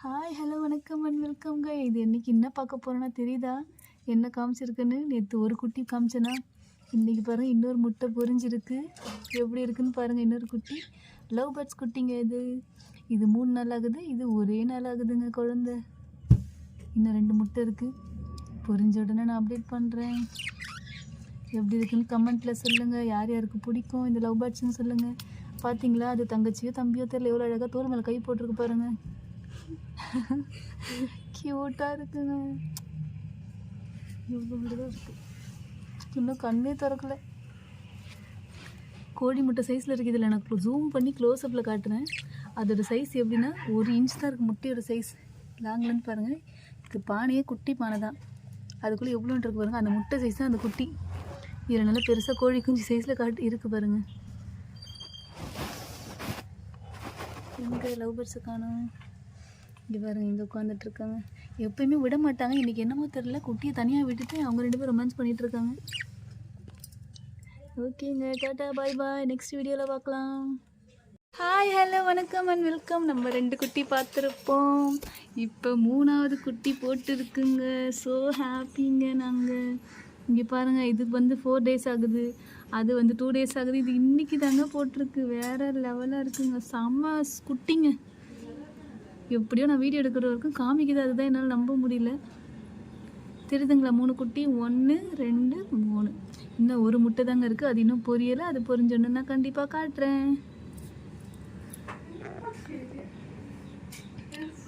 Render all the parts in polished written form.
Hi hello வணக்கம் and வெல்கம்ங்க. இது இன்றைக்கி என்ன பார்க்க போகிறோன்னா தெரியுதா? என்ன காமிச்சிருக்குன்னு. நேற்று ஒரு குட்டி காமிச்சேன்னா இன்றைக்கி பாருங்கள் இன்னொரு முட்டை பொரிஞ்சிருக்கு. எப்படி இருக்குன்னு பாருங்கள். இன்னொரு குட்டி லவ் பேர்ட்ஸ் குட்டிங்க. இது 3 நாள் ஆகுது. இது ஒரே நாள் ஆகுதுங்க குழந்த. இன்னும் 2 முட்டை இருக்குது. பொரிஞ்ச உடனே நான் அப்டேட் பண்ணுறேன். எப்படி இருக்குன்னு கமெண்ட்டில் சொல்லுங்கள். யார் யாருக்கு பிடிக்கும் இந்த லவ் பேர்ட்ஸ்ன்னு சொல்லுங்கள். பார்த்தீங்களா, அது தங்கச்சியோ தம்பியோ தெரியல, எவ்வளோ அழகாக தோல் மேலே கை போட்டிருக்கு பாருங்கள். க்யூட்டாக இருக்குங்க. இவ்வளோ தான் இருக்குது. இன்னும் கண்ணே திறக்கலை. கோழி முட்டை சைஸில் இருக்குது. இதில் எனக்கு ஜூம் பண்ணி க்ளோஸ்அப்பில் காட்டுறேன். அதோடய சைஸ் எப்படின்னா 1 இன்ச் தான் இருக்குது முட்டையோட சைஸ். லாங்லேருந்து பாருங்கள். இது பானையே குட்டி பானை தான். அதுக்குள்ளே எவ்வளோன்னு இருக்கு பாருங்கள். அந்த முட்டை சைஸ் தான் அந்த குட்டி. இதில் நல்லா பெருசாக கோழி குஞ்சு சைஸில் இருக்குது பாருங்கள். எங்கே லவ் பேர்ட்ஸை காணும்? இங்கே பாருங்கள், இங்கே உட்காந்துட்ருக்காங்க. எப்போயுமே விட மாட்டாங்க. இன்றைக்கி என்னமோ தெரில, குட்டியை தனியாக விட்டுட்டு அவங்க 2 பேரும் ரொமான்ஸ் பண்ணிகிட்ருக்காங்க. ஓகேங்க, டாட்டா பாய் பாய். நெக்ஸ்ட் வீடியோவில் பார்க்கலாம். ஹாய் ஹலோ வணக்கம் அண்ட் வெல்கம். நம்ம 2 குட்டி பார்த்துருப்போம். இப்போ 3ஆவது குட்டி போட்டுருக்குங்க. ஸோ ஹாப்பிங்க நாங்கள். இங்கே பாருங்கள், இதுக்கு வந்து 4 டேஸ் ஆகுது. அது வந்து 2 டேஸ் ஆகுது. இது இன்றைக்கி தாங்க போட்டிருக்கு. வேறு லெவலாக இருக்குங்க. செம்ம குட்டிங்க. எப்படியோ நான் வீடியோ எடுக்கிற வரைக்கும் காமிக்குது. அதுதான் என்னால் நம்ப முடியல. தெரியுதுங்களா? 3 குட்டி. 1 2 3. இன்னும் ஒரு முட்டை தாங்க இருக்குது. அது இன்னும் பொரியலை. அது பொரிஞ்சோன்னு நான் கண்டிப்பாக காட்டுறேன்.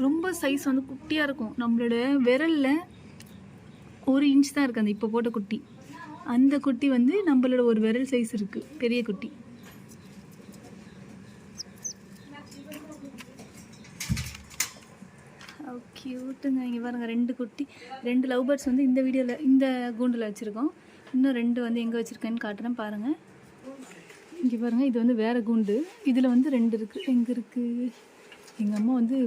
ரொம்ப சைஸ் வந்து குட்டியாக இருக்கும். நம்மளோட விரலில் 1 இன்ச் தான் இருக்குது அந்த இப்போ போட்ட குட்டி. அந்த குட்டி வந்து நம்மளோட ஒரு விரல் சைஸ் இருக்குது. பெரிய குட்டி. க்யூட்டுங்க. இங்கே பாருங்கள், 2 குட்டி, 2 லவ் பேர்ட்ஸ் வந்து இந்த வீடியோவில் இந்த கூண்டில் வச்சுருக்கோம். இன்னும் 2 வந்து எங்கே வச்சுருக்கேன்னு காட்டுறேன் பாருங்கள். இங்கே பாருங்கள், இது வந்து வேறு கூண்டு. இதில் வந்து 2 இருக்குது. எங்கே இருக்குது? எங்கள் அம்மா வந்து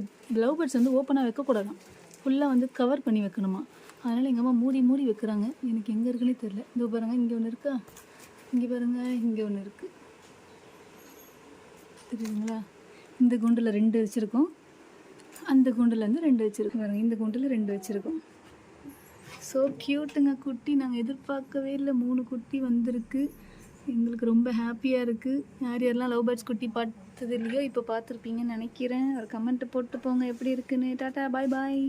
லவ் பேர்ட்ஸ் வந்து ஓப்பனாக வைக்கக்கூடாதான், ஃபுல்லாக வந்து கவர் பண்ணி வைக்கணுமா. அதனால் எங்கள் அம்மா மூடி வைக்கிறாங்க. எனக்கு எங்கே இருக்குன்னே தெரில. இதோ பாருங்கள், இங்கே ஒன்று இருக்கா? இங்கே பாருங்கள், இங்கே ஒன்று இருக்குது. தெரியுதுங்களா? இந்த கூண்டில் 2 வச்சுருக்கோம். அந்த கூண்டில் வந்து 2 வச்சுருக்கோம். பாருங்கள், இந்த கூண்டில் 2 வச்சுருக்கோம். ஸோ க்யூட்டுங்க குட்டி. நாங்கள் எதிர்பார்க்கவே இல்லை. 3 குட்டி வந்திருக்கு. எங்களுக்கு ரொம்ப ஹாப்பியாக இருக்குது. யார் யாரெல்லாம் லவ் பேர்ட்ஸ் குட்டி பார்த்தது இல்லையோ இப்போ பார்த்துருப்பீங்கன்னு நினைக்கிறேன். ஒரு கமெண்ட்டு போட்டு போங்க எப்படி இருக்குன்னு. டாட்டா பாய் பாய்.